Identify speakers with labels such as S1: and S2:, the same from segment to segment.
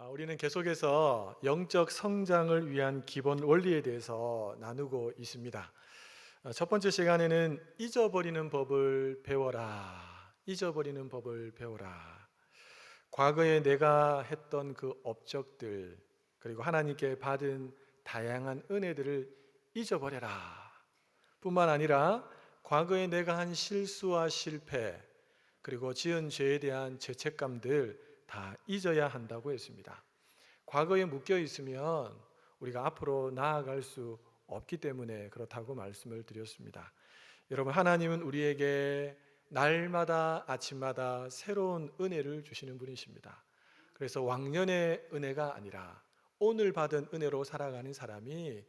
S1: 우리는 계속해서 영적 성장을 위한 기본 원리에 대해서 나누고 있습니다. 첫 번째 시간에는 잊어버리는 법을 배워라. 잊어버리는 법을 배워라. 과거에 내가 했던 그 업적들, 그리고 하나님께 받은 다양한 은혜들을 잊어버려라. 뿐만 아니라 과거에 내가 한 실수와 실패, 그리고 지은 죄에 대한 죄책감들 다 잊어야 한다고 했습니다. 과거에 묶여 있으면 우리가 앞으로 나아갈 수 없기 때문에 그렇다고 말씀을 드렸습니다. 여러분, 하나님은 우리에게 날마다 아침마다 새로운 은혜를 주시는 분이십니다. 그래서 왕년의 은혜가 아니라 오늘 받은 은혜로 살아가는 사람이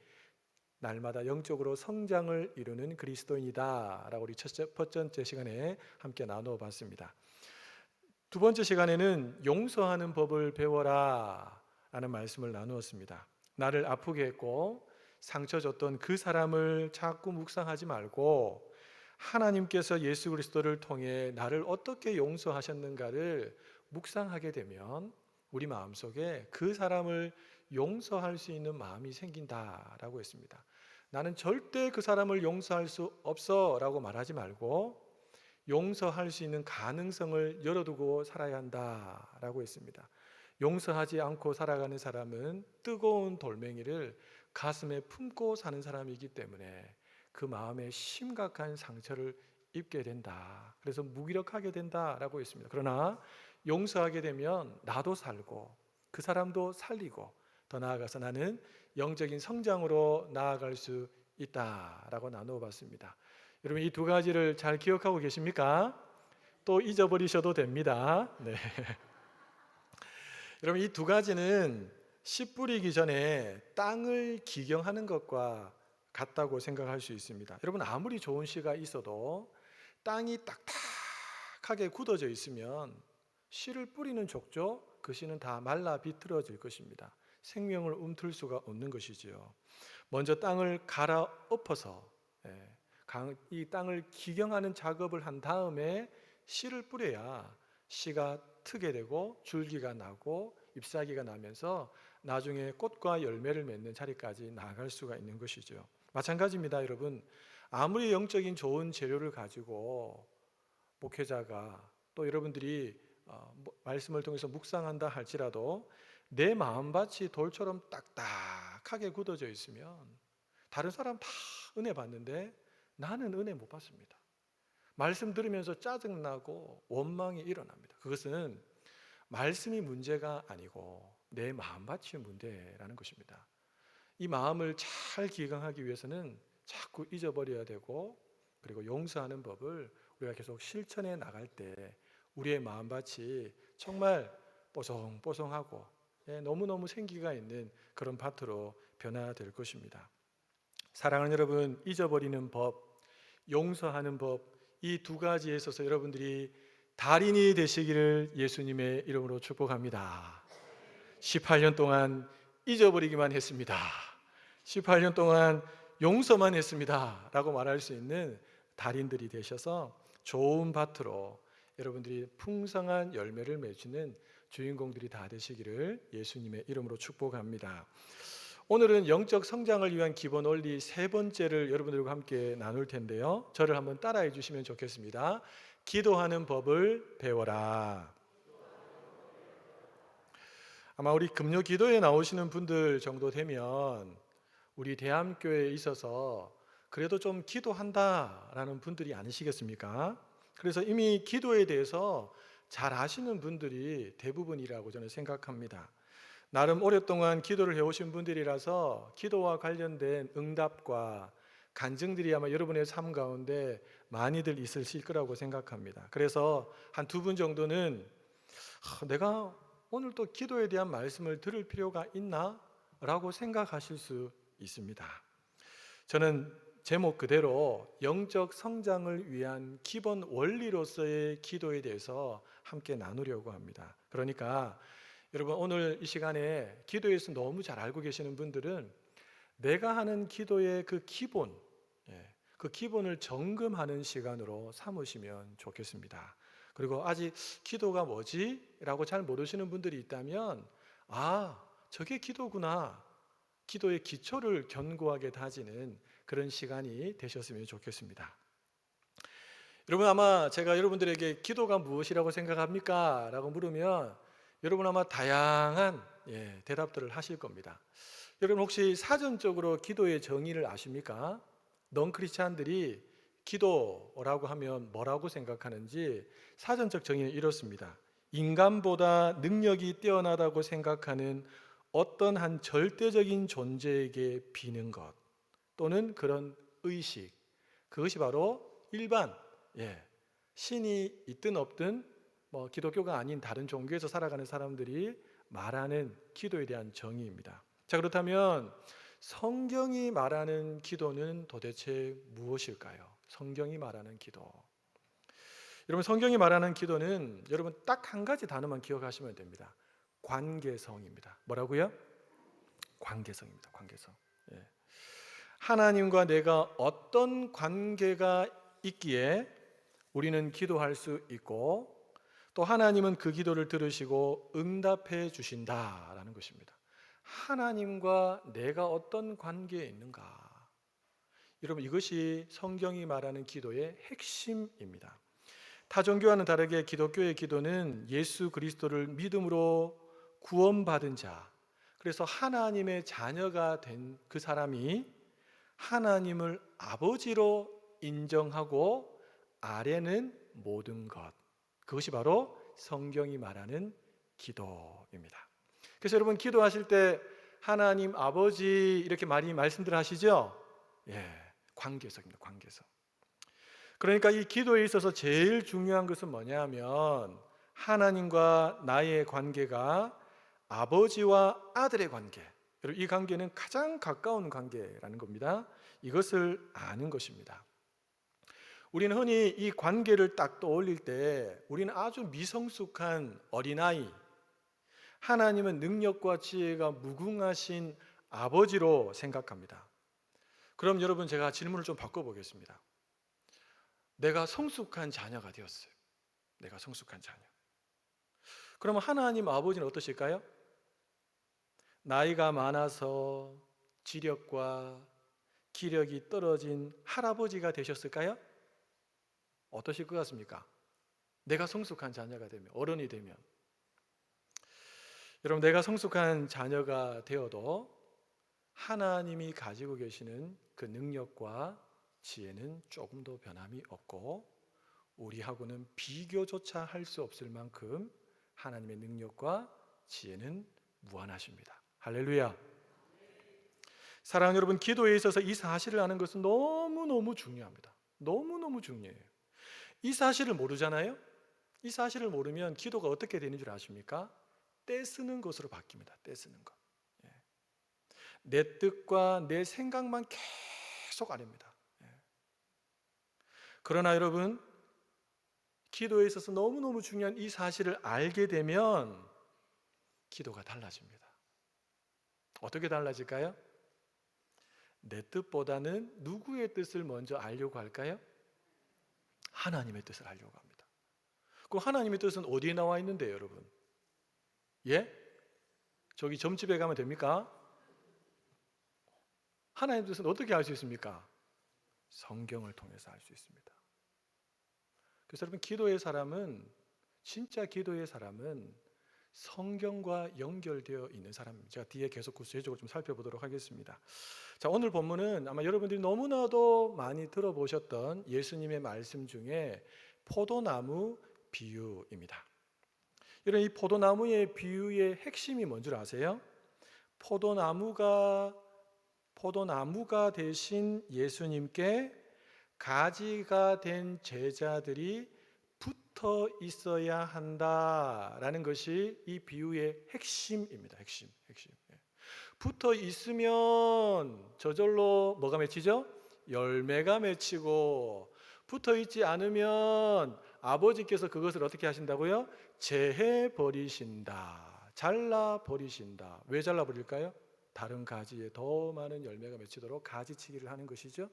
S1: 날마다 영적으로 성장을 이루는 그리스도인이다 라고 우리 첫 번째 시간에 함께 나누어 봤습니다. 두 번째 시간에는 용서하는 법을 배워라 라는 말씀을 나누었습니다. 나를 아프게 했고 상처 줬던 그 사람을 자꾸 묵상하지 말고 하나님께서 예수 그리스도를 통해 나를 어떻게 용서하셨는가를 묵상하게 되면 우리 마음속에 그 사람을 용서할 수 있는 마음이 생긴다라고 했습니다. 나는 절대 그 사람을 용서할 수 없어 라고 말하지 말고 용서할 수 있는 가능성을 열어두고 살아야 한다라고 했습니다. 용서하지 않고 살아가는 사람은 뜨거운 돌멩이를 가슴에 품고 사는 사람이기 때문에 그 마음에 심각한 상처를 입게 된다. 그래서 무기력하게 된다라고 했습니다. 그러나 용서하게 되면 나도 살고 그 사람도 살리고 더 나아가서 나는 영적인 성장으로 나아갈 수 있다라고 나누어 봤습니다. 여러분, 이 두 가지를 잘 기억하고 계십니까? 또 잊어버리셔도 됩니다. 네. 여러분, 이 두 가지는 씨 뿌리기 전에 땅을 기경하는 것과 같다고 생각할 수 있습니다. 여러분, 아무리 좋은 씨가 있어도 땅이 딱딱하게 굳어져 있으면 씨를 뿌리는 족족 그 씨는 다 말라 비틀어질 것입니다. 생명을 움틀 수가 없는 것이지요. 먼저 땅을 갈아 엎어서 이 땅을 기경하는 작업을 한 다음에 씨를 뿌려야 씨가 트게 되고 줄기가 나고 잎사귀가 나면서 나중에 꽃과 열매를 맺는 자리까지 나아갈 수가 있는 것이죠. 마찬가지입니다. 여러분, 아무리 영적인 좋은 재료를 가지고 목회자가 또 여러분들이 말씀을 통해서 묵상한다 할지라도 내 마음밭이 돌처럼 딱딱하게 굳어져 있으면 다른 사람 다 은혜 받는데 나는 은혜 못 받습니다. 말씀 들으면서 짜증나고 원망이 일어납니다. 그것은 말씀이 문제가 아니고 내 마음밭이 문제라는 것입니다. 이 마음을 잘 기강하기 위해서는 자꾸 잊어버려야 되고, 그리고 용서하는 법을 우리가 계속 실천해 나갈 때 우리의 마음밭이 정말 뽀송뽀송하고 너무너무 생기가 있는 그런 밭으로 변화될 것입니다. 사랑하는 여러분, 잊어버리는 법, 용서하는 법, 이 두 가지에 있어서 여러분들이 달인이 되시기를 예수님의 이름으로 축복합니다. 18년 동안 잊어버리기만 했습니다. 18년 동안 용서만 했습니다 라고 말할 수 있는 달인들이 되셔서 좋은 밭으로 여러분들이 풍성한 열매를 맺는 주인공들이 다 되시기를 예수님의 이름으로 축복합니다. 오늘은 영적 성장을 위한 기본 원리 세 번째를 여러분들과 함께 나눌 텐데요, 저를 한번 따라해 주시면 좋겠습니다. 기도하는 법을 배워라. 아마 우리 금요 기도에 나오시는 분들 정도 되면 우리 대함교회에 있어서 그래도 좀 기도한다라는 분들이 아니시겠습니까? 그래서 이미 기도에 대해서 잘 아시는 분들이 대부분이라고 저는 생각합니다. 나름 오랫동안 기도를 해오신 분들이라서 기도와 관련된 응답과 간증들이 아마 여러분의 삶 가운데 많이들 있으실 거라고 생각합니다. 그래서 한 두 분 정도는 내가 오늘 또 기도에 대한 말씀을 들을 필요가 있나? 라고 생각하실 수 있습니다. 저는 제목 그대로 영적 성장을 위한 기본 원리로서의 기도에 대해서 함께 나누려고 합니다. 그러니까 여러분, 오늘 이 시간에 기도에서 너무 잘 알고 계시는 분들은 내가 하는 기도의 그 기본, 그 기본을 점검하는 시간으로 삼으시면 좋겠습니다. 그리고 아직 기도가 뭐지? 라고 잘 모르시는 분들이 있다면 아, 저게 기도구나. 기도의 기초를 견고하게 다지는 그런 시간이 되셨으면 좋겠습니다. 여러분, 아마 제가 여러분들에게 기도가 무엇이라고 생각합니까? 라고 물으면 여러분 아마 다양한 대답들을 하실 겁니다. 여러분 혹시 사전적으로 기도의 정의를 아십니까? 넌크리스찬들이 기도라고 하면 뭐라고 생각하는지 사전적 정의는 이렇습니다. 인간보다 능력이 뛰어나다고 생각하는 어떤 한 절대적인 존재에게 비는 것 또는 그런 의식, 그것이 바로 일반 신이 있든 없든 기독교가 아닌 다른 종교에서 살아가는 사람들이 말하는 기도에 대한 정의입니다. 자, 그렇다면 성경이 말하는 기도는 도대체 무엇일까요? 성경이 말하는 기도. 여러분, 성경이 말하는 기도는 여러분 딱 한 가지 단어만 기억하시면 됩니다. 관계성입니다. 뭐라고요? 관계성입니다. 관계성. 하나님과 내가 어떤 관계가 있기에 우리는 기도할 수 있고 또 하나님은 그 기도를 들으시고 응답해 주신다라는 것입니다. 하나님과 내가 어떤 관계에 있는가? 여러분, 이것이 성경이 말하는 기도의 핵심입니다. 타종교와는 다르게 기독교의 기도는 예수 그리스도를 믿음으로 구원받은 자, 그래서 하나님의 자녀가 된 그 사람이 하나님을 아버지로 인정하고 아래는 모든 것, 그것이 바로 성경이 말하는 기도입니다. 그래서 여러분 기도하실 때 하나님 아버지 이렇게 많이 말씀들 하시죠? 관계성입니다. 관계성. 그러니까 이 기도에 있어서 제일 중요한 것은 뭐냐면 하나님과 나의 관계가 아버지와 아들의 관계, 이 관계는 가장 가까운 관계라는 겁니다. 이것을 아는 것입니다. 우리는 흔히 이 관계를 딱 떠올릴 때 우리는 아주 미성숙한 어린아이, 하나님은 능력과 지혜가 무궁하신 아버지로 생각합니다. 그럼 여러분 제가 질문을 좀 바꿔보겠습니다. 내가 성숙한 자녀가 되었어요. 내가 성숙한 자녀. 그러면 하나님 아버지는 어떠실까요? 나이가 많아서 지력과 기력이 떨어진 할아버지가 되셨을까요? 어떠실 것 같습니까? 내가 성숙한 자녀가 되면, 어른이 되면. 여러분, 내가 성숙한 자녀가 되어도 하나님이 가지고 계시는 그 능력과 지혜는 조금도 변함이 없고 우리하고는 비교조차 할 수 없을 만큼 하나님의 능력과 지혜는 무한하십니다. 할렐루야. 사랑하는 여러분, 기도에 있어서 이 사실을 아는 것은 너무너무 중요합니다. 너무너무 중요해요. 이 사실을 모르잖아요? 이 사실을 모르면 기도가 어떻게 되는 줄 아십니까? 떼쓰는 것으로 바뀝니다. 떼쓰는 것. 내 뜻과 내 생각만 계속 아닙니다. 그러나 여러분, 기도에 있어서 너무너무 중요한 이 사실을 알게 되면 기도가 달라집니다. 어떻게 달라질까요? 내 뜻보다는 누구의 뜻을 먼저 알려고 할까요? 하나님의 뜻을 알려고 합니다. 그럼 하나님의 뜻은 어디에 나와 있는데요, 여러분? 저기 점집에 가면 됩니까? 하나님의 뜻은 어떻게 알 수 있습니까? 성경을 통해서 알 수 있습니다. 그래서 여러분, 기도의 사람은, 진짜 기도의 사람은 성경과 연결되어 있는 사람입니다. 제가 뒤에 계속 구체적으로 좀 살펴보도록 하겠습니다. 자, 오늘 본문은 아마 여러분들이 너무나도 많이 들어보셨던 예수님의 말씀 중에 포도나무 비유입니다. 여러분, 이 포도나무의 비유의 핵심이 뭔 줄 아세요? 포도나무가 되신 예수님께 가지가 된 제자들이 붙어 있어야 한다라는 것이 이 비유의 핵심입니다. 핵심. 붙어 있으면 저절로 뭐가 맺히죠? 열매가 맺히고, 붙어 있지 않으면 아버지께서 그것을 어떻게 하신다고요? 제해 버리신다. 잘라 버리신다. 왜 잘라 버릴까요? 다른 가지에 더 많은 열매가 맺히도록 가지치기를 하는 것이죠.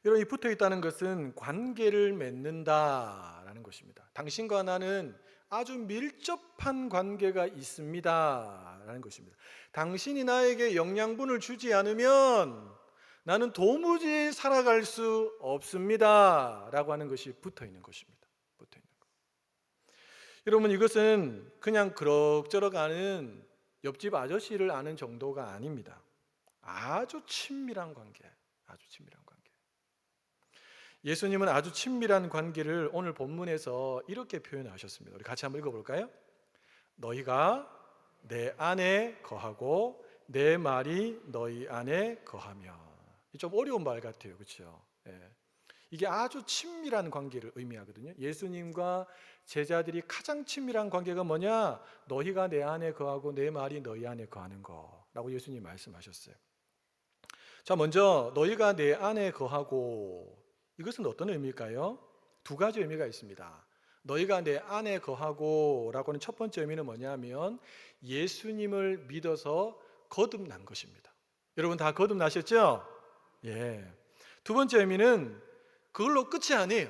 S1: 여러분, 이 붙어 있다는 것은 관계를 맺는다라는 것입니다. 당신과 나는 아주 밀접한 관계가 있습니다 라는 것입니다. 당신이 나에게 영양분을 주지 않으면 나는 도무지 살아갈 수 없습니다 라고 하는 것이 붙어 있는 것입니다. 붙어 있는 것. 여러분, 이것은 그냥 그럭저럭 아는 옆집 아저씨를 아는 정도가 아닙니다. 아주 친밀한 관계, 아주 친밀한 관계. 예수님은 아주 친밀한 관계를 오늘 본문에서 이렇게 표현하셨습니다. 우리 같이 한번 읽어볼까요? 너희가 내 안에 거하고 내 말이 너희 안에 거하며. 좀 어려운 말 같아요, 그렇죠? 이게 아주 친밀한 관계를 의미하거든요. 예수님과 제자들이 가장 친밀한 관계가 뭐냐? 너희가 내 안에 거하고 내 말이 너희 안에 거하는 거라고 예수님이 말씀하셨어요. 자, 먼저 너희가 내 안에 거하고, 이것은 어떤 의미일까요? 두 가지 의미가 있습니다. 너희가 내 안에 거하고 라고는 첫 번째 의미는 뭐냐면 예수님을 믿어서 거듭난 것입니다. 여러분 다 거듭나셨죠? 예. 두 번째 의미는 그걸로 끝이 아니에요.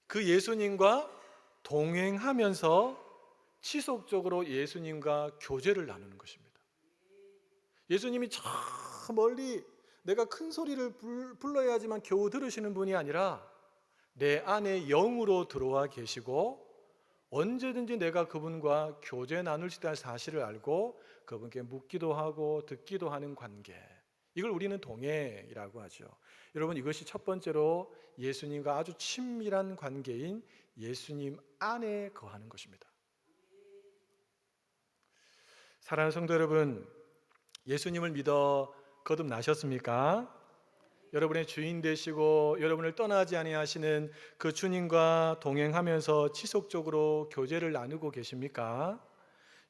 S1: 그 예수님과 동행하면서 지속적으로 예수님과 교제를 나누는 것입니다. 예수님이 저 멀리 내가 큰 소리를 불러야지만 겨우 들으시는 분이 아니라 내 안에 영으로 들어와 계시고 언제든지 내가 그분과 교제 나눌 수 있다는 사실을 알고 그분께 묻기도 하고 듣기도 하는 관계, 이걸 우리는 동행이라고 하죠. 여러분, 이것이 첫 번째로 예수님과 아주 친밀한 관계인 예수님 안에 거하는 것입니다. 사랑하는 성도 여러분, 예수님을 믿어 거듭나셨습니까? 여러분의 주인 되시고 여러분을 떠나지 아니하시는 그 주님과 동행하면서 지속적으로 교제를 나누고 계십니까?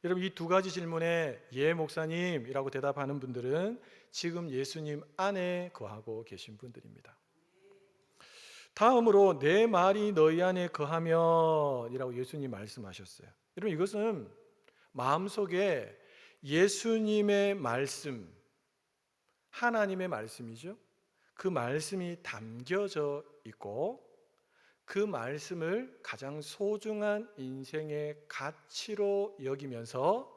S1: 여러분, 이 두 가지 질문에 예 목사님이라고 대답하는 분들은 지금 예수님 안에 거하고 계신 분들입니다. 다음으로 내 말이 너희 안에 거하면 이라고 예수님 말씀하셨어요. 여러분, 이것은 마음속에 예수님의 말씀, 하나님의 말씀이죠. 그 말씀이 담겨져 있고 그 말씀을 가장 소중한 인생의 가치로 여기면서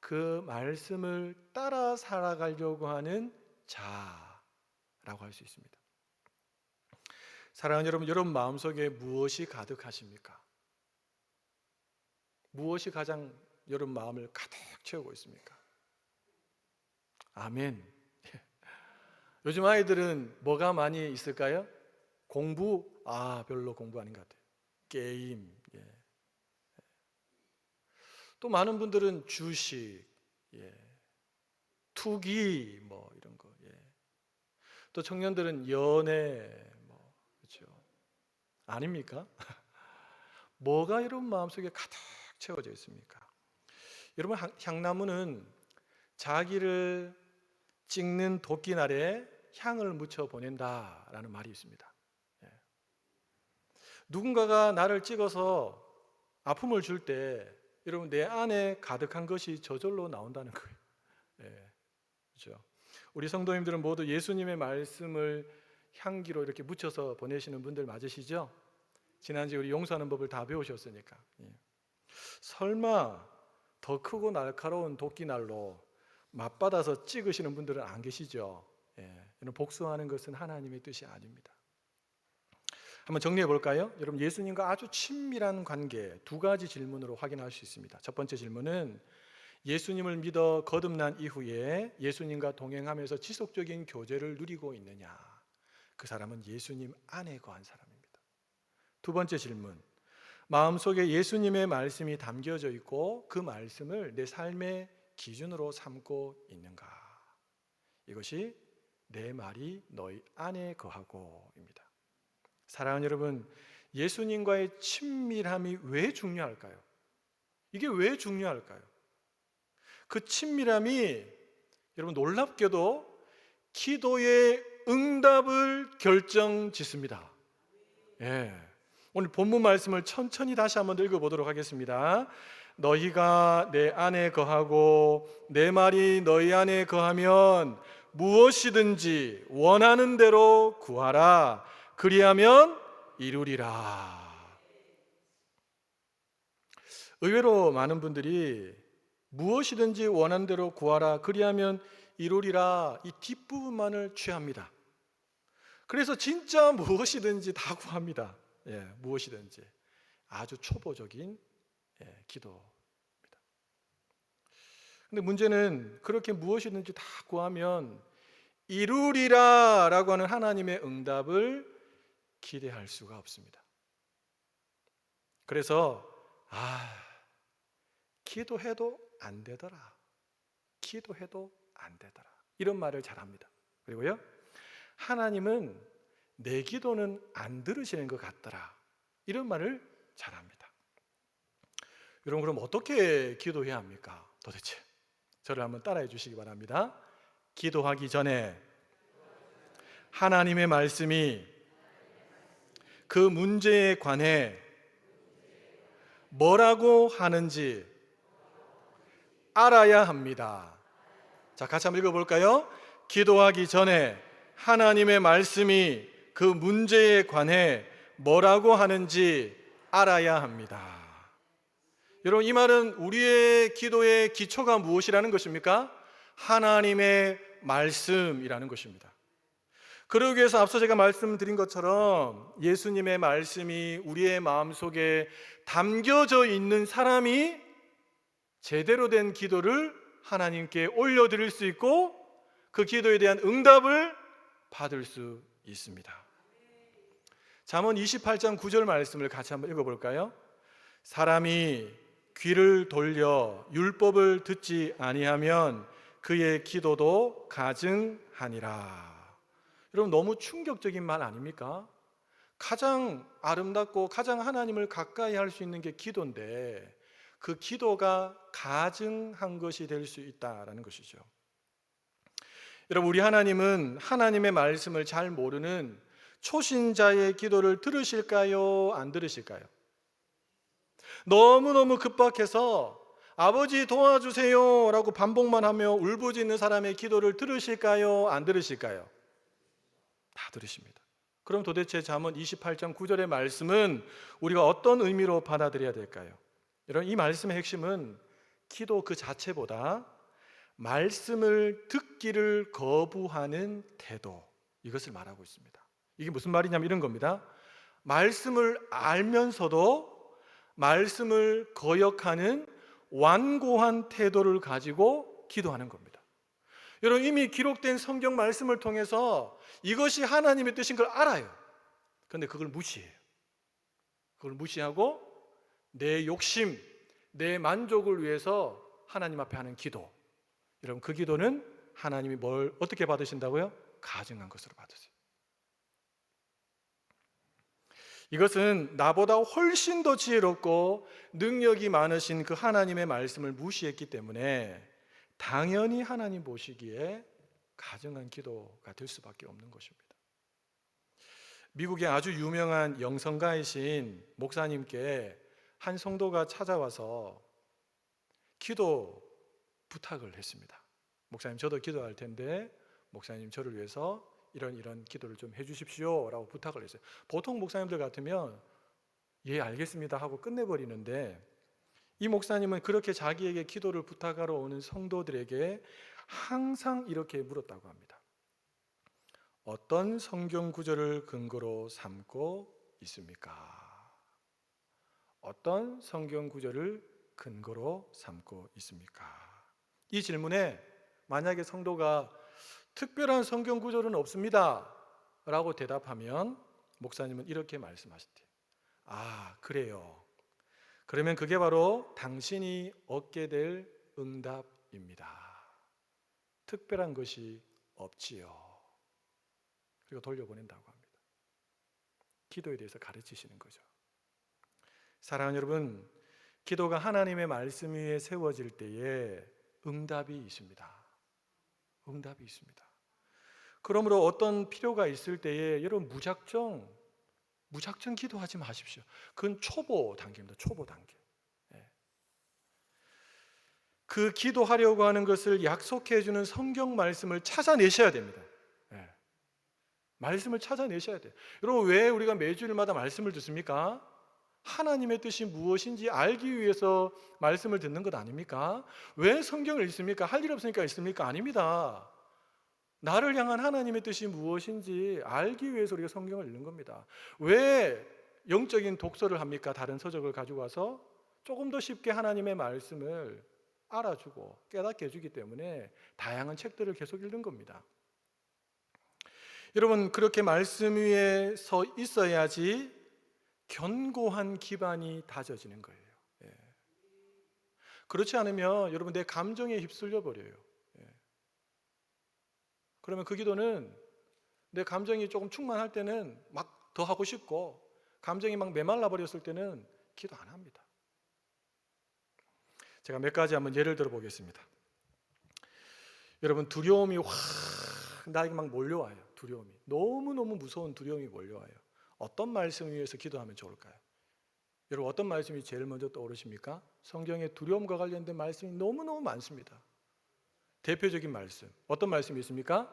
S1: 그 말씀을 따라 살아가려고 하는 자라고 할 수 있습니다. 사랑하는 여러분, 여러분 마음속에 무엇이 가득하십니까? 무엇이 가장 여러분 마음을 가득 채우고 있습니까? 아멘. 요즘 아이들은 뭐가 많이 있을까요? 공부? 별로 공부 아닌 것 같아요. 게임. 또 많은 분들은 주식, 투기, 뭐 이런 거. 또 청년들은 연애, 그렇죠? 아닙니까? 뭐가 여러분 마음속에 가득 채워져 있습니까? 여러분, 향나무는 자기를 찍는 도끼날에 향을 묻혀 보낸다라는 말이 있습니다. 누군가가 나를 찍어서 아픔을 줄 때 여러분 내 안에 가득한 것이 저절로 나온다는 거예요. 그렇죠? 우리 성도님들은 모두 예수님의 말씀을 향기로 이렇게 묻혀서 보내시는 분들 맞으시죠? 지난주에 우리 용서하는 법을 다 배우셨으니까. 설마 더 크고 날카로운 도끼날로 맞받아서 찍으시는 분들은 안 계시죠? 이런 복수하는 것은 하나님의 뜻이 아닙니다. 한번 정리해 볼까요? 여러분, 예수님과 아주 친밀한 관계 두 가지 질문으로 확인할 수 있습니다. 첫 번째 질문은 예수님을 믿어 거듭난 이후에 예수님과 동행하면서 지속적인 교제를 누리고 있느냐? 그 사람은 예수님 안에 거한 사람입니다. 두 번째 질문, 마음속에 예수님의 말씀이 담겨져 있고 그 말씀을 내 삶의 기준으로 삼고 있는가? 이것이 내 말이 너희 안에 거하고입니다. 사랑하는 여러분, 예수님과의 친밀함이 왜 중요할까요? 이게 왜 중요할까요? 그 친밀함이 여러분 놀랍게도 기도의 응답을 결정짓습니다. 오늘 본문 말씀을 천천히 다시 한번 읽어보도록 하겠습니다. 너희가 내 안에 거하고 내 말이 너희 안에 거하면 무엇이든지 원하는 대로 구하라. 그리하면 이루리라. 의외로 많은 분들이 무엇이든지 원하는 대로 구하라 그리하면 이루리라 이 뒷부분만을 취합니다. 그래서 진짜 무엇이든지 다 구합니다. 무엇이든지 아주 초보적인 기도입니다. 근데 문제는 그렇게 무엇이든지 다 구하면 이루리라 라고 하는 하나님의 응답을 기대할 수가 없습니다. 그래서 기도해도 안 되더라, 기도해도 안 되더라 이런 말을 잘합니다. 그리고요, 하나님은 내 기도는 안 들으시는 것 같더라 이런 말을 잘합니다. 여러분, 그럼 어떻게 기도해야 합니까? 도대체 저를 한번 따라해 주시기 바랍니다. 기도하기 전에 하나님의 말씀이 그 문제에 관해 뭐라고 하는지 알아야 합니다. 자, 같이 한번 읽어볼까요? 기도하기 전에 하나님의 말씀이 그 문제에 관해 뭐라고 하는지 알아야 합니다. 여러분, 이 말은 우리의 기도의 기초가 무엇이라는 것입니까? 하나님의 말씀이라는 것입니다. 그러기 위해서 앞서 제가 말씀드린 것처럼 예수님의 말씀이 우리의 마음속에 담겨져 있는 사람이 제대로 된 기도를 하나님께 올려드릴 수 있고 그 기도에 대한 응답을 받을 수 있습니다. 잠언 28장 9절 말씀을 같이 한번 읽어볼까요? 사람이 귀를 돌려 율법을 듣지 아니하면 그의 기도도 가증하니라. 여러분, 너무 충격적인 말 아닙니까? 가장 아름답고 가장 하나님을 가까이 할 수 있는 게 기도인데 그 기도가 가증한 것이 될 수 있다라는 것이죠. 여러분, 우리 하나님은 하나님의 말씀을 잘 모르는 초신자의 기도를 들으실까요? 안 들으실까요? 너무너무 급박해서 아버지 도와주세요 라고 반복만 하며 울부짖는 사람의 기도를 들으실까요? 안 들으실까요? 다 들으십니다. 그럼 도대체 잠언 28장 9절의 말씀은 우리가 어떤 의미로 받아들여야 될까요? 여러분, 이 말씀의 핵심은 기도 그 자체보다 말씀을 듣기를 거부하는 태도, 이것을 말하고 있습니다. 이게 무슨 말이냐면 이런 겁니다. 말씀을 알면서도 말씀을 거역하는 완고한 태도를 가지고 기도하는 겁니다. 여러분, 이미 기록된 성경 말씀을 통해서 이것이 하나님의 뜻인 걸 알아요. 그런데 그걸 무시해요. 그걸 무시하고 내 욕심, 내 만족을 위해서 하나님 앞에 하는 기도, 여러분, 그 기도는 하나님이 뭘 어떻게 받으신다고요? 가증한 것으로 받으세요. 이것은 나보다 훨씬 더 지혜롭고 능력이 많으신 그 하나님의 말씀을 무시했기 때문에 당연히 하나님 보시기에 가증한 기도가 될 수밖에 없는 것입니다. 미국의 아주 유명한 영성가이신 목사님께 한 성도가 찾아와서 기도 부탁을 했습니다. 목사님, 저도 기도할 텐데 목사님 저를 위해서 이런 기도를 좀 해주십시오 라고 부탁을 했어요. 보통 목사님들 같으면 예 알겠습니다 하고 끝내버리는데 이 목사님은 그렇게 자기에게 기도를 부탁하러 오는 성도들에게 항상 이렇게 물었다고 합니다. 어떤 성경 구절을 근거로 삼고 있습니까? 어떤 성경 구절을 근거로 삼고 있습니까? 이 질문에 만약에 성도가 특별한 성경 구절은 없습니다 라고 대답하면 목사님은 이렇게 말씀하셨대요. 아, 그래요. 그러면 그게 바로 당신이 얻게 될 응답입니다. 특별한 것이 없지요. 그리고 돌려보낸다고 합니다. 기도에 대해서 가르치시는 거죠. 사랑하는 여러분, 기도가 하나님의 말씀 위에 세워질 때에 응답이 있습니다. 응답이 있습니다. 그러므로 어떤 필요가 있을 때에 여러분 무작정 기도하지 마십시오. 그건 초보 단계입니다. 초보 단계. 그 기도하려고 하는 것을 약속해 주는 성경 말씀을 찾아내셔야 됩니다. 말씀을 찾아내셔야 돼요. 여러분, 왜 우리가 매주일마다 말씀을 듣습니까? 하나님의 뜻이 무엇인지 알기 위해서 말씀을 듣는 것 아닙니까? 왜 성경을 읽습니까? 할 일 없으니까 읽습니까? 아닙니다. 나를 향한 하나님의 뜻이 무엇인지 알기 위해서 우리가 성경을 읽는 겁니다. 왜 영적인 독서를 합니까? 다른 서적을 가지고 와서 조금 더 쉽게 하나님의 말씀을 알아주고 깨닫게 해주기 때문에 다양한 책들을 계속 읽는 겁니다. 여러분, 그렇게 말씀 위에 서 있어야지 견고한 기반이 다져지는 거예요. 예. 그렇지 않으면 여러분 내 감정에 휩쓸려 버려요. 예. 그러면 그 기도는 내 감정이 조금 충만할 때는 막 더 하고 싶고, 감정이 막 메말라 버렸을 때는 기도 안 합니다. 제가 몇 가지 한번 예를 들어 보겠습니다. 여러분, 두려움이 확 나에게 막 몰려와요. 두려움이 너무너무 무서운 두려움이 몰려와요. 어떤 말씀 위해서 기도하면 좋을까요? 여러분, 어떤 말씀이 제일 먼저 떠오르십니까? 성경에 두려움과 관련된 말씀이 너무너무 많습니다. 대표적인 말씀, 어떤 말씀이 있습니까?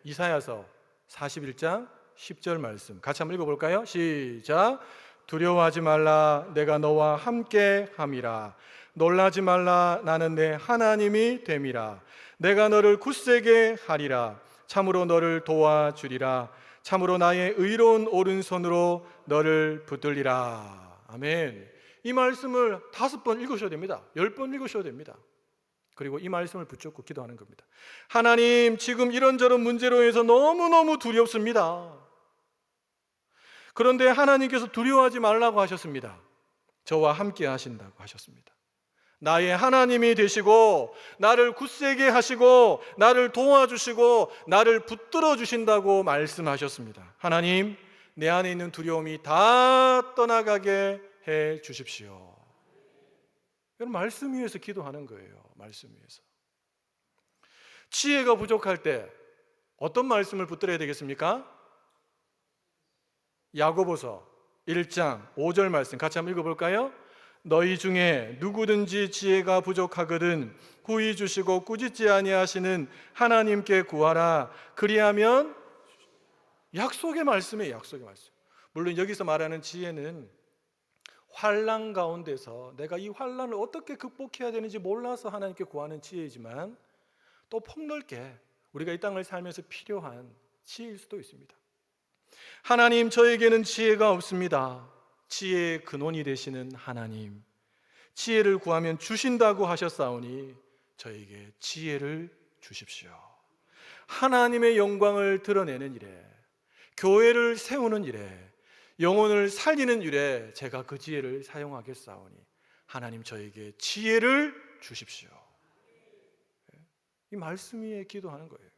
S1: 이사야서 41장 10절 말씀 같이 한번 읽어볼까요? 시작. 두려워하지 말라, 내가 너와 함께 함이라. 놀라지 말라, 나는 내 하나님이 됨이라. 내가 너를 굳세게 하리라. 참으로 너를 도와주리라. 참으로 나의 의로운 오른손으로 너를 붙들리라. 아멘. 이 말씀을 5번 읽으셔야 됩니다. 10번 읽으셔야 됩니다. 그리고 이 말씀을 붙잡고 기도하는 겁니다. 하나님, 지금 이런저런 문제로 해서 너무너무 두렵습니다. 그런데 하나님께서 두려워하지 말라고 하셨습니다. 저와 함께 하신다고 하셨습니다. 나의 하나님이 되시고 나를 굳세게 하시고 나를 도와주시고 나를 붙들어 주신다고 말씀하셨습니다. 하나님, 내 안에 있는 두려움이 다 떠나가게 해 주십시오. 여러분, 말씀 위에서 기도하는 거예요. 말씀 위에서. 지혜가 부족할 때 어떤 말씀을 붙들어야 되겠습니까? 야고보서 1장 5절 말씀 같이 한번 읽어볼까요? 너희 중에 누구든지 지혜가 부족하거든 후히 주시고 꾸짖지 아니하시는 하나님께 구하라. 그리하면, 약속의 말씀이에요. 약속의 말씀. 물론 여기서 말하는 지혜는 환난 가운데서 내가 이 환난을 어떻게 극복해야 되는지 몰라서 하나님께 구하는 지혜이지만, 또 폭넓게 우리가 이 땅을 살면서 필요한 지혜일 수도 있습니다. 하나님, 저에게는 지혜가 없습니다. 지혜의 근원이 되시는 하나님, 지혜를 구하면 주신다고 하셨사오니 저에게 지혜를 주십시오. 하나님의 영광을 드러내는 일에, 교회를 세우는 일에, 영혼을 살리는 일에 제가 그 지혜를 사용하겠사오니 하나님, 저에게 지혜를 주십시오. 이 말씀 위에 기도하는 거예요.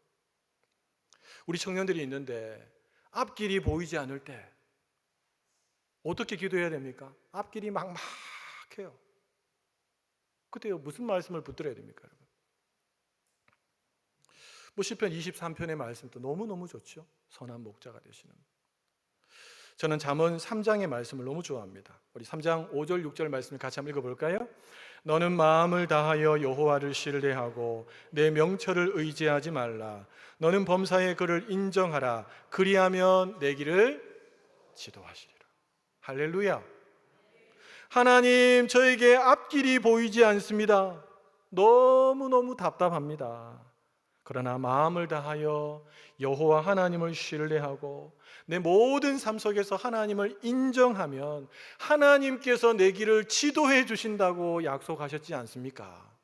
S1: 우리 청년들이 있는데 앞길이 보이지 않을 때 어떻게 기도해야 됩니까? 앞길이 막막해요. 그때 무슨 말씀을 붙들어야 됩니까, 여러분? 시편 23편의 말씀도 너무너무 좋죠. 선한 목자가 되시는. 저는 잠언 3장의 말씀을 너무 좋아합니다. 우리 3장 5절 6절 말씀을 같이 한번 읽어볼까요? 너는 마음을 다하여 여호와를 신뢰하고 내 명철을 의지하지 말라. 너는 범사의 그를 인정하라. 그리하면 내 길을 지도하시리라. 할렐루야. 하나님, 저에게 앞길이 보이지 않습니다. 너무너무 답답합니다. 그러나 마음을 다하여 여호와 하나님을 신뢰하고 내 모든 삶 속에서 하나님을 인정하면 하나님께서 내 길을 지도해 주신다고 약속하셨지 않습니까?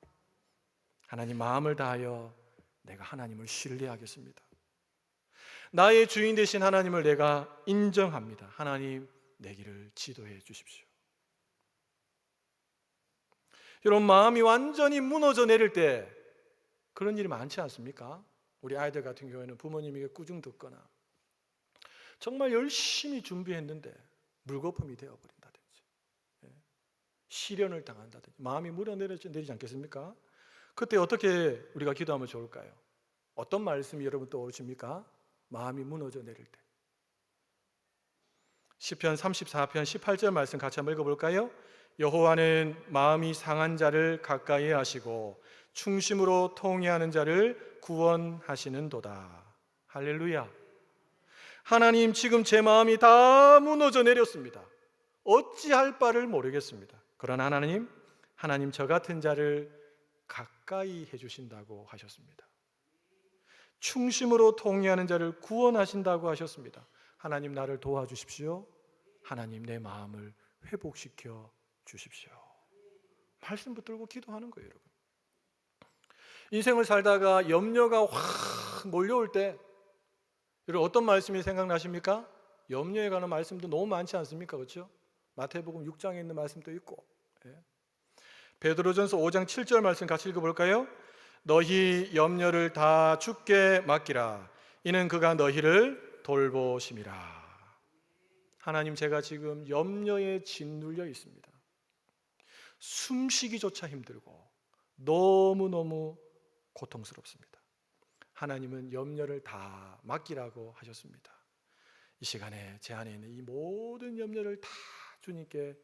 S1: 하나님, 마음을 다하여 내가 하나님을 신뢰하겠습니다. 나의 주인 되신 하나님을 내가 인정합니다. 하나님, 내 길을 지도해 주십시오. 여러분, 마음이 완전히 무너져 내릴 때 그런 일이 많지 않습니까? 우리 아이들 같은 경우에는 부모님에게 꾸중 듣거나 정말 열심히 준비했는데 물거품이 되어버린다든지, 시련을 당한다든지, 마음이 무너내리지 않겠습니까? 그때 어떻게 우리가 기도하면 좋을까요? 어떤 말씀이 여러분 떠오르십니까? 마음이 무너져 내릴 때. 시편 34편 18절 말씀 같이 한번 읽어볼까요? 여호와는 마음이 상한 자를 가까이 하시고 충심으로 통회하는 자를 구원하시는도다. 할렐루야. 하나님, 지금 제 마음이 다 무너져 내렸습니다. 어찌할 바를 모르겠습니다. 그러나 하나님 저 같은 자를 가까이 해주신다고 하셨습니다. 충심으로 통회하는 자를 구원하신다고 하셨습니다. 하나님, 나를 도와주십시오. 하나님, 내 마음을 회복시켜 주십시오. 말씀 붙들고 기도하는 거예요, 여러분. 인생을 살다가 염려가 확 몰려올 때 여러분, 어떤 말씀이 생각나십니까? 염려에 관한 말씀도 너무 많지 않습니까? 그렇죠? 마태복음 6장에 있는 말씀도 있고, 베드로전서 5장 7절 말씀 같이 읽어볼까요? 너희 염려를 다 주께 맡기라. 이는 그가 너희를 돌보심이라. 하나님, 제가 지금 염려에 짓눌려 있습니다. 숨쉬기조차 힘들고 너무너무 고통스럽습니다. 하나님은 염려를 다 맡기라고 하셨습니다. 이 시간에 제 안에 있는 이 모든 염려를 다 주님께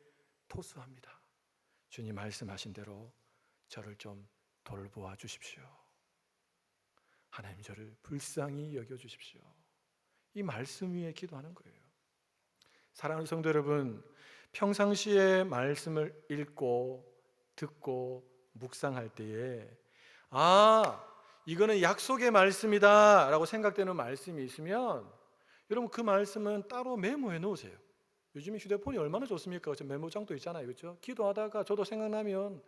S1: 토스합니다. 주님 말씀하신 대로 저를 좀 돌보아 주십시오. 하나님, 저를 불쌍히 여겨 주십시오. 이 말씀 위에 기도하는 거예요. 사랑하는 성도 여러분, 평상시에 말씀을 읽고 듣고 묵상할 때에 이거는 약속의 말씀이다 라고 생각되는 말씀이 있으면 여러분, 그 말씀은 따로 메모해 놓으세요. 요즘에 휴대폰이 얼마나 좋습니까? 메모장도 있잖아요, 그렇죠? 기도하다가 저도 생각나면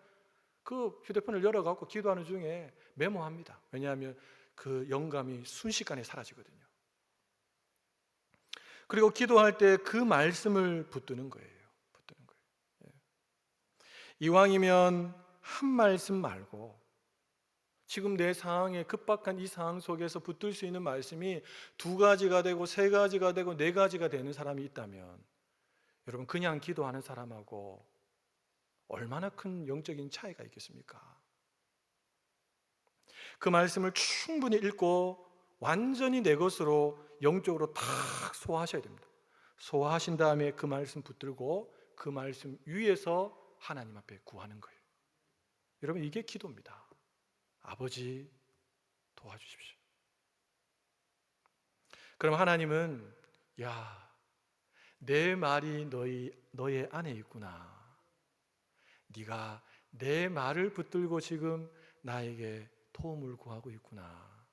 S1: 그 휴대폰을 열어갖고 기도하는 중에 메모합니다. 왜냐하면 그 영감이 순식간에 사라지거든요. 그리고 기도할 때 그 말씀을 붙드는 거예요. 이왕이면 한 말씀 말고 지금 내 상황에, 급박한 이 상황 속에서 붙들 수 있는 말씀이 2가지가 되고 3가지가 되고 4가지가 되는 사람이 있다면 여러분, 그냥 기도하는 사람하고 얼마나 큰 영적인 차이가 있겠습니까? 그 말씀을 충분히 읽고 완전히 내 것으로 영적으로 탁 소화하셔야 됩니다. 소화하신 다음에 그 말씀 붙들고 그 말씀 위에서 하나님 앞에 구하는 거예요. 여러분, 이게 기도입니다. 아버지, 도와주십시오. 그럼 하나님은 내 말이 너의 안에 있구나. 네가 내 말을 붙들고 지금 나에게 도움을 구하고 있구나.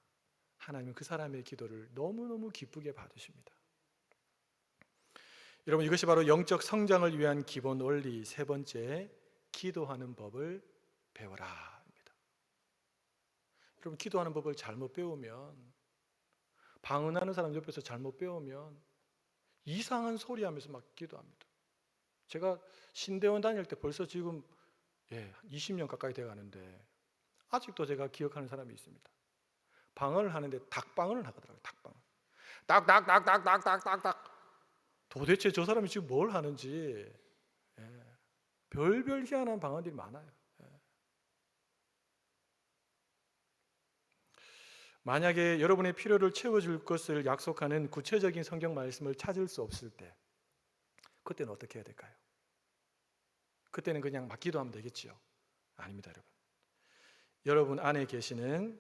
S1: 하나님은 그 사람의 기도를 너무너무 기쁘게 받으십니다. 여러분, 이것이 바로 영적 성장을 위한 기본 원리 3번째, 기도하는 법을 배워라 입니다. 여러분, 기도하는 법을 잘못 배우면, 방언하는 사람 옆에서 잘못 배우면 이상한 소리 하면서 막 기도합니다. 제가 신대원 다닐 때 벌써 지금 20년 가까이 돼 가는데 아직도 제가 기억하는 사람이 있습니다. 방언을 하는데 닭방언을 하더라고요. 닭방언. 딱딱딱딱딱딱딱딱. 도대체 저 사람이 지금 뭘 하는지 별별 희한한 방언들이 많아요. 만약에 여러분의 필요를 채워줄 것을 약속하는 구체적인 성경 말씀을 찾을 수 없을 때, 그때는 어떻게 해야 될까요? 그때는 그냥 막 기도하면 되겠지요? 아닙니다, 여러분. 여러분 안에 계시는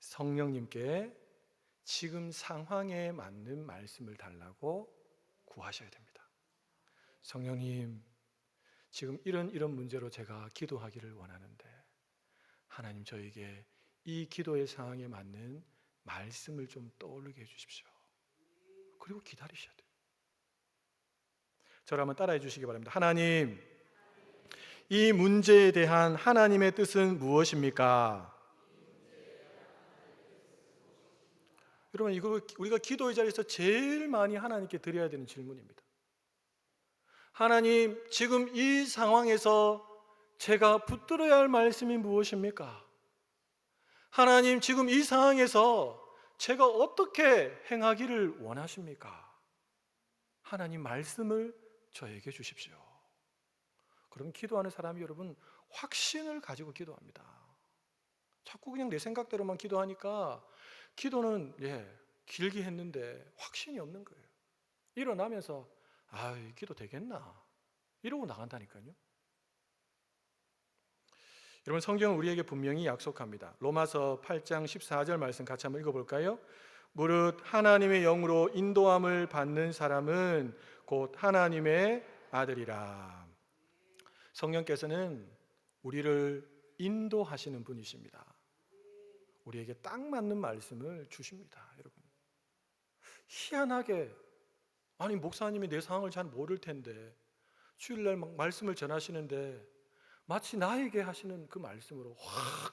S1: 성령님께 지금 상황에 맞는 말씀을 달라고 구하셔야 됩니다. 성령님, 지금 이런 문제로 제가 기도하기를 원하는데 하나님, 저에게 이 기도의 상황에 맞는 말씀을 좀 떠오르게 해주십시오. 그리고 기다리셔야 돼요. 저를 한번 따라해 주시기 바랍니다. 하나님, 이 문제에 대한 하나님의 뜻은 무엇입니까? 여러분, 이거 우리가 기도의 자리에서 제일 많이 하나님께 드려야 되는 질문입니다. 하나님, 지금 이 상황에서 제가 붙들어야 할 말씀이 무엇입니까? 하나님, 지금 이 상황에서 제가 어떻게 행하기를 원하십니까? 하나님, 말씀을 저에게 주십시오. 그럼 기도하는 사람이 여러분 확신을 가지고 기도합니다. 자꾸 그냥 내 생각대로만 기도하니까 기도는 길게 했는데 확신이 없는 거예요. 일어나면서 기도 되겠나? 이러고 나간다니까요. 여러분, 성경은 우리에게 분명히 약속합니다. 로마서 8장 14절 말씀 같이 한번 읽어볼까요? 무릇 하나님의 영으로 인도함을 받는 사람은 곧 하나님의 아들이라. 성령께서는 우리를 인도하시는 분이십니다. 우리에게 딱 맞는 말씀을 주십니다. 여러분, 희한하게, 아니 목사님이 내 상황을 잘 모를 텐데 주일날 막 말씀을 전하시는데 마치 나에게 하시는 그 말씀으로 확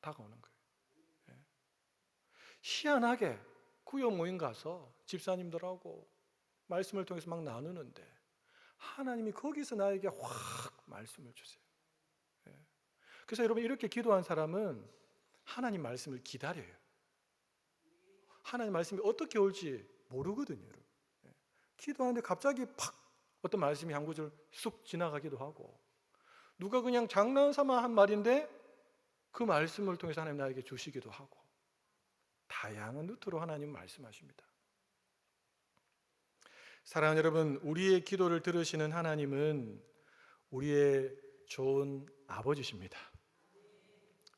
S1: 다가오는 거예요. 희한하게 구역 모임 가서 집사님들하고 말씀을 통해서 막 나누는데 하나님이 거기서 나에게 확 말씀을 주세요. 그래서 여러분, 이렇게 기도한 사람은 하나님 말씀을 기다려요. 하나님 말씀이 어떻게 올지 모르거든요. 여러분. 기도하는데 갑자기 팍 어떤 말씀이 한 구절 쑥 지나가기도 하고, 누가 그냥 장난삼아 한 말인데 그 말씀을 통해서 하나님 나에게 주시기도 하고, 다양한 루트로 하나님 말씀하십니다. 사랑하는 여러분, 우리의 기도를 들으시는 하나님은 우리의 좋은 아버지십니다.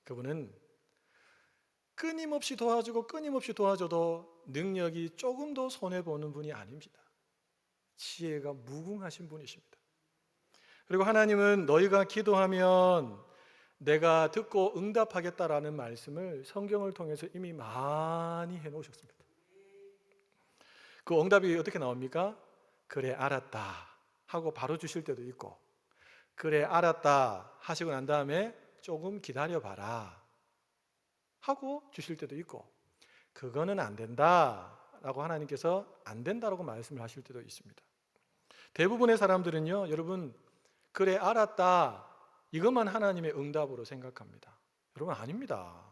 S1: 그분은 끊임없이 도와주고 끊임없이 도와줘도 능력이 조금도 손해보는 분이 아닙니다. 지혜가 무궁하신 분이십니다. 그리고 하나님은 너희가 기도하면 내가 듣고 응답하겠다라는 말씀을 성경을 통해서 이미 많이 해놓으셨습니다. 그 응답이 어떻게 나옵니까? 그래 알았다 하고 바로 주실 때도 있고, 그래 알았다 하시고 난 다음에 조금 기다려봐라 하고 주실 때도 있고, 그거는 안 된다 라고 하나님께서 안 된다라고 말씀을 하실 때도 있습니다. 대부분의 사람들은요, 여러분, 그래 알았다 이것만 하나님의 응답으로 생각합니다. 여러분, 아닙니다.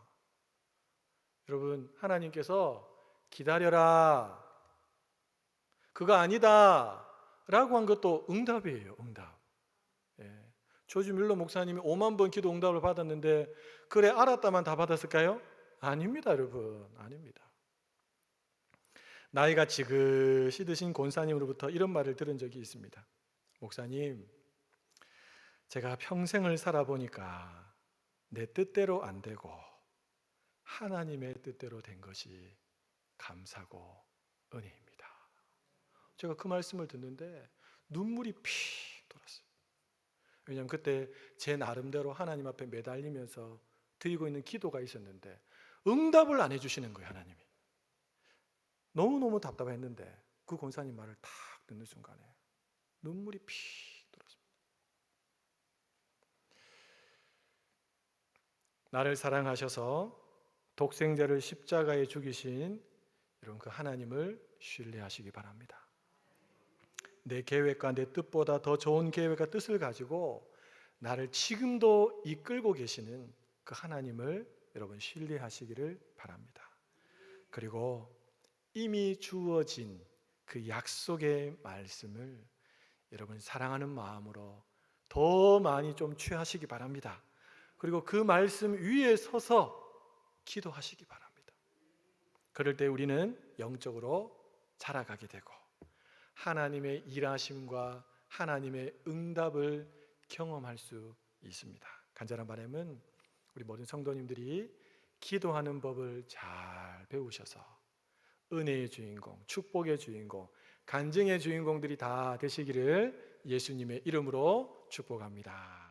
S1: 여러분, 하나님께서 기다려라, 그거 아니다 라고 한 것도 응답이에요. 응답. 조지 밀러 목사님이 5만 번 기도 응답을 받았는데 그래 알았다만 다 받았을까요? 아닙니다. 여러분, 아닙니다. 나이가 지긋이 드신 권사님으로부터 이런 말을 들은 적이 있습니다. 목사님, 제가 평생을 살아보니까 내 뜻대로 안 되고 하나님의 뜻대로 된 것이 감사고 은혜입니다. 제가 그 말씀을 듣는데 눈물이 피 돌았어요. 왜냐하면 그때 제 나름대로 하나님 앞에 매달리면서 드리고 있는 기도가 있었는데 응답을 안 해주시는 거예요. 하나님이. 너무너무 답답했는데 그 권사님 말을 탁 듣는 순간에 눈물이 피 돌았습니다. 나를 사랑하셔서 독생자를 십자가에 죽이신 여러분, 그 하나님을 신뢰하시기 바랍니다. 내 계획과 내 뜻보다 더 좋은 계획과 뜻을 가지고 나를 지금도 이끌고 계시는 그 하나님을 여러분 신뢰하시기를 바랍니다. 그리고 이미 주어진 그 약속의 말씀을 여러분 사랑하는 마음으로 더 많이 좀 취하시기 바랍니다. 그리고 그 말씀 위에 서서 기도하시기 바랍니다. 그럴 때 우리는 영적으로 자라가게 되고 하나님의 일하심과 하나님의 응답을 경험할 수 있습니다. 간절한 바람은 우리 모든 성도님들이 기도하는 법을 잘 배우셔서 은혜의 주인공, 축복의 주인공, 간증의 주인공들이 다 되시기를 예수님의 이름으로 축복합니다.